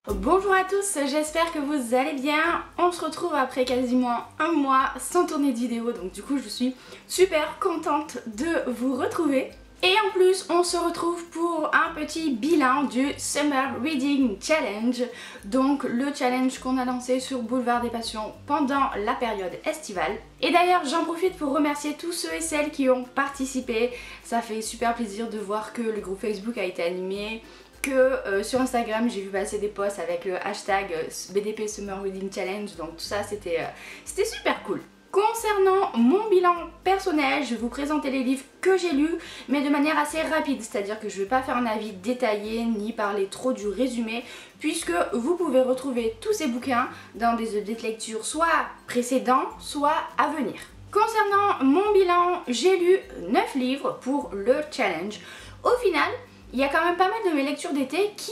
Bonjour à tous, j'espère que vous allez bien. On se retrouve après quasiment un mois sans tourner de vidéo, donc du coup je suis super contente de vous retrouver. Et en plus on se retrouve pour un petit bilan du Summer Reading Challenge, donc le challenge qu'on a lancé sur Boulevard des Passions pendant la période estivale. Et d'ailleurs j'en profite pour remercier tous ceux et celles qui ont participé. Ça fait super plaisir de voir que le groupe Facebook a été animé, que sur Instagram j'ai vu passer des posts avec le hashtag BDP Summer Reading Challenge, donc tout ça c'était super cool. Concernant mon bilan personnel, je vais vous présenter les livres que j'ai lus, mais de manière assez rapide, c'est-à-dire que je ne vais pas faire un avis détaillé ni parler trop du résumé, puisque vous pouvez retrouver tous ces bouquins dans des updates lecture soit précédents, soit à venir. Concernant mon bilan, j'ai lu 9 livres pour le challenge. Au final, il y a quand même pas mal de mes lectures d'été qui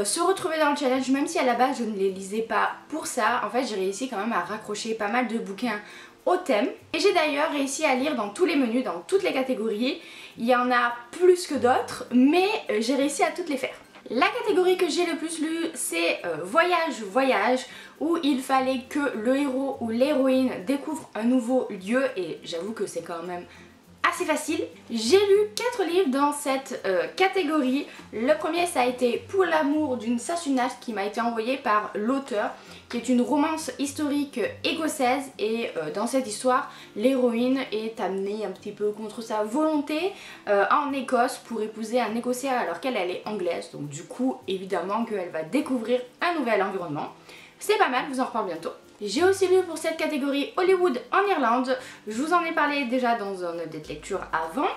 se retrouvaient dans le challenge, même si à la base je ne les lisais pas pour ça. En fait j'ai réussi quand même à raccrocher pas mal de bouquins au thème. Et j'ai d'ailleurs réussi à lire dans tous les menus, dans toutes les catégories. Il y en a plus que d'autres, mais j'ai réussi à toutes les faire. La catégorie que j'ai le plus lu, c'est voyage, où il fallait que le héros ou l'héroïne découvre un nouveau lieu, et j'avoue que c'est quand même assez facile. J'ai lu 4 livres dans cette catégorie. Le premier ça a été Pour l'amour d'une Sassenach, qui m'a été envoyé par l'auteur, qui est une romance historique écossaise, et dans cette histoire l'héroïne est amenée un petit peu contre sa volonté en Écosse pour épouser un Écossais alors qu'elle est anglaise, donc du coup évidemment qu'elle va découvrir un nouvel environnement. C'est pas mal, je vous en reparle bientôt. J'ai aussi lu pour cette catégorie Hollywood en Irlande. Je vous en ai parlé déjà dans un update lecture avant.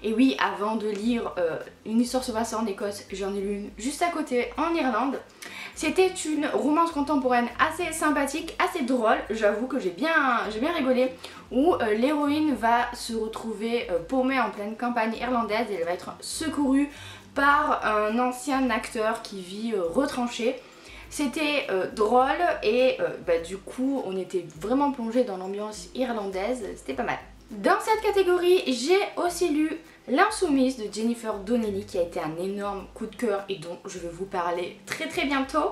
Et oui, avant de lire Une histoire se passant en Écosse, j'en ai lu une juste à côté en Irlande. C'était une romance contemporaine assez sympathique, assez drôle, j'avoue que j'ai bien rigolé, où l'héroïne va se retrouver paumée en pleine campagne irlandaise et elle va être secourue par un ancien acteur qui vit retranché. C'était drôle et du coup on était vraiment plongé dans l'ambiance irlandaise, c'était pas mal. Dans cette catégorie j'ai aussi lu L'Insoumise de Jennifer Donnelly, qui a été un énorme coup de cœur et dont je vais vous parler très bientôt.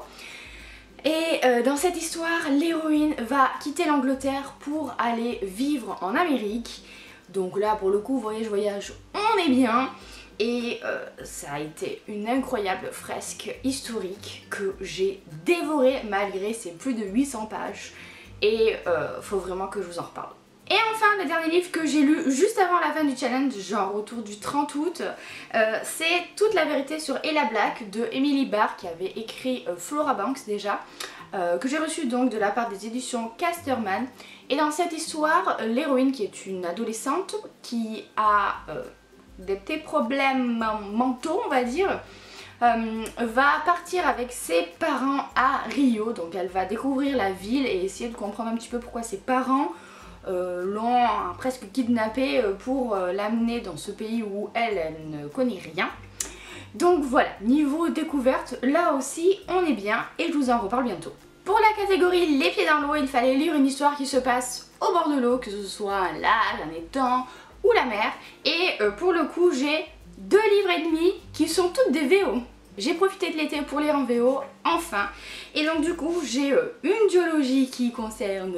Et dans cette histoire, l'héroïne va quitter l'Angleterre pour aller vivre en Amérique. Donc là pour le coup voyage, on est bien. Et ça a été une incroyable fresque historique que j'ai dévorée malgré ses plus de 800 pages. Et faut vraiment que je vous en reparle. Et enfin, le dernier livre que j'ai lu juste avant la fin du challenge, genre autour du 30 août, c'est Toute la vérité sur Ella Black de Emily Barr, qui avait écrit Flora Banks déjà, que j'ai reçu donc de la part des éditions Casterman. Et dans cette histoire, l'héroïne, qui est une adolescente qui a des petits problèmes mentaux on va dire, va partir avec ses parents à Rio. Donc elle va découvrir la ville et essayer de comprendre un petit peu pourquoi ses parents l'ont presque kidnappée pour l'amener dans ce pays où elle ne connaît rien. Donc voilà, niveau découverte, là aussi on est bien et je vous en reparle bientôt. Pour la catégorie Les pieds dans l'eau, il fallait lire une histoire qui se passe au bord de l'eau, que ce soit un lac, un étang ou la mer. Et pour le coup j'ai 2 livres et demi qui sont toutes des VO. J'ai profité de l'été pour lire en VO, enfin. Et donc du coup j'ai une duologie qui concerne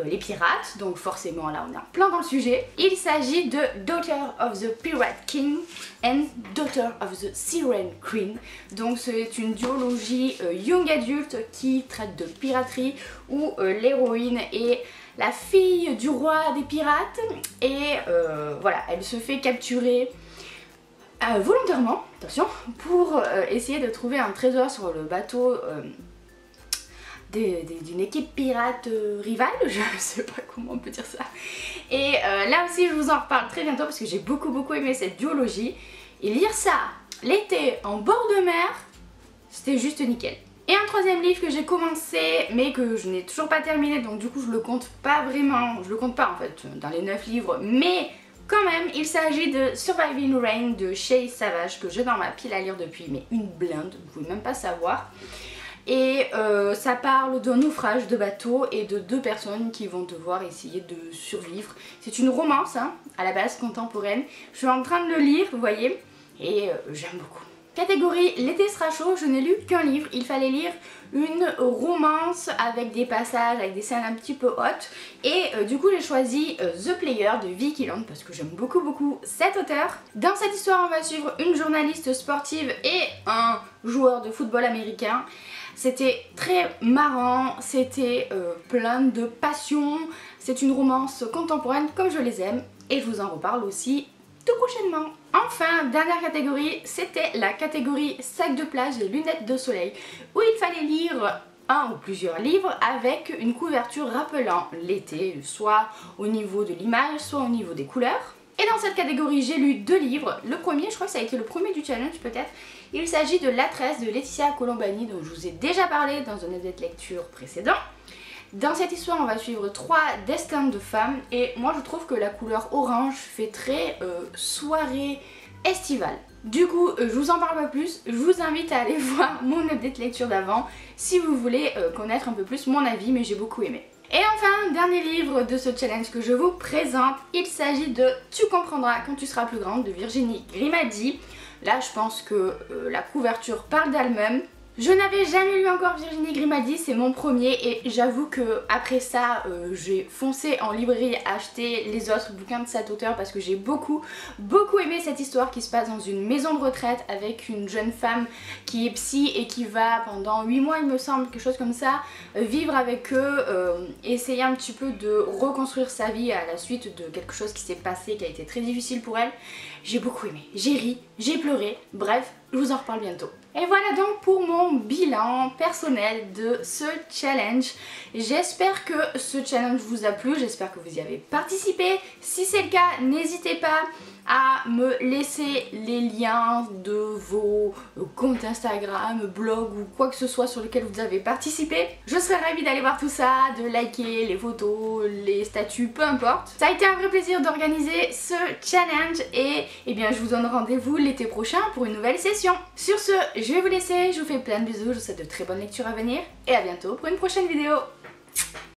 les pirates, donc forcément là on est en plein dans le sujet. Il s'agit de Daughter of the Pirate King and Daughter of the Siren Queen. Donc c'est une duologie young adulte qui traite de piraterie, où l'héroïne est la fille du roi des pirates et voilà, elle se fait capturer volontairement, attention, pour essayer de trouver un trésor sur le bateau d'une équipe pirate rivale, je ne sais pas comment on peut dire ça. Et là aussi je vous en reparle très bientôt parce que j'ai beaucoup aimé cette duologie. Et lire ça l'été en bord de mer, c'était juste nickel. Et un troisième livre que j'ai commencé mais que je n'ai toujours pas terminé, donc du coup je le compte pas vraiment, je le compte pas en fait dans les 9 livres, mais quand même il s'agit de Surviving Rain de Shea Savage, que j'ai dans ma pile à lire depuis mais une blinde, vous pouvez même pas savoir. Et ça parle d'un naufrage de bateau et de 2 personnes qui vont devoir essayer de survivre. C'est une romance hein, à la base contemporaine. Je suis en train de le lire, vous voyez, et j'aime beaucoup. Catégorie l'été sera chaud, je n'ai lu qu'un livre, il fallait lire une romance avec des passages, avec des scènes un petit peu hautes et du coup j'ai choisi The Player de Vicky Land parce que j'aime beaucoup cet auteur. Dans cette histoire on va suivre une journaliste sportive et un joueur de football américain. C'était très marrant, c'était plein de passion, c'est une romance contemporaine comme je les aime et je vous en reparle aussi tout prochainement. Enfin, dernière catégorie, c'était la catégorie sac de plage et lunettes de soleil où il fallait lire un ou plusieurs livres avec une couverture rappelant l'été, soit au niveau de l'image, soit au niveau des couleurs. Et dans cette catégorie, j'ai lu 2 livres. Le premier, je crois que ça a été le premier du challenge peut-être. Il s'agit de L'Adresse de Laetitia Colombani dont je vous ai déjà parlé dans un update lecture précédent. Dans cette histoire on va suivre 3 destins de femmes et moi je trouve que la couleur orange fait très soirée estivale. Du coup je vous en parle pas plus, je vous invite à aller voir mon update lecture d'avant si vous voulez connaître un peu plus mon avis, mais j'ai beaucoup aimé. Et enfin, dernier livre de ce challenge que je vous présente, il s'agit de Tu comprendras quand tu seras plus grande de Virginie Grimaldi. Là je pense que la couverture parle d'elle-même. Je n'avais jamais lu encore Virginie Grimaldi, c'est mon premier et j'avoue que après ça j'ai foncé en librairie acheter les autres bouquins de cet auteur parce que j'ai beaucoup aimé cette histoire qui se passe dans une maison de retraite avec une jeune femme qui est psy et qui va pendant 8 mois il me semble, quelque chose comme ça, vivre avec eux, essayer un petit peu de reconstruire sa vie à la suite de quelque chose qui s'est passé qui a été très difficile pour elle. J'ai beaucoup aimé, j'ai ri, j'ai pleuré, bref, je vous en reparle bientôt. Et voilà donc pour mon bilan personnel de ce challenge. J'espère que ce challenge vous a plu, j'espère que vous y avez participé. Si c'est le cas, n'hésitez pas à me laisser les liens de vos comptes Instagram, blogs ou quoi que ce soit sur lequel vous avez participé. Je serais ravie d'aller voir tout ça, de liker les photos, les statuts, peu importe. Ça a été un vrai plaisir d'organiser ce challenge et bien je vous donne rendez-vous l'été prochain pour une nouvelle session. Sur ce, je vais vous laisser, je vous fais plein de bisous, je vous souhaite de très bonnes lectures à venir et à bientôt pour une prochaine vidéo.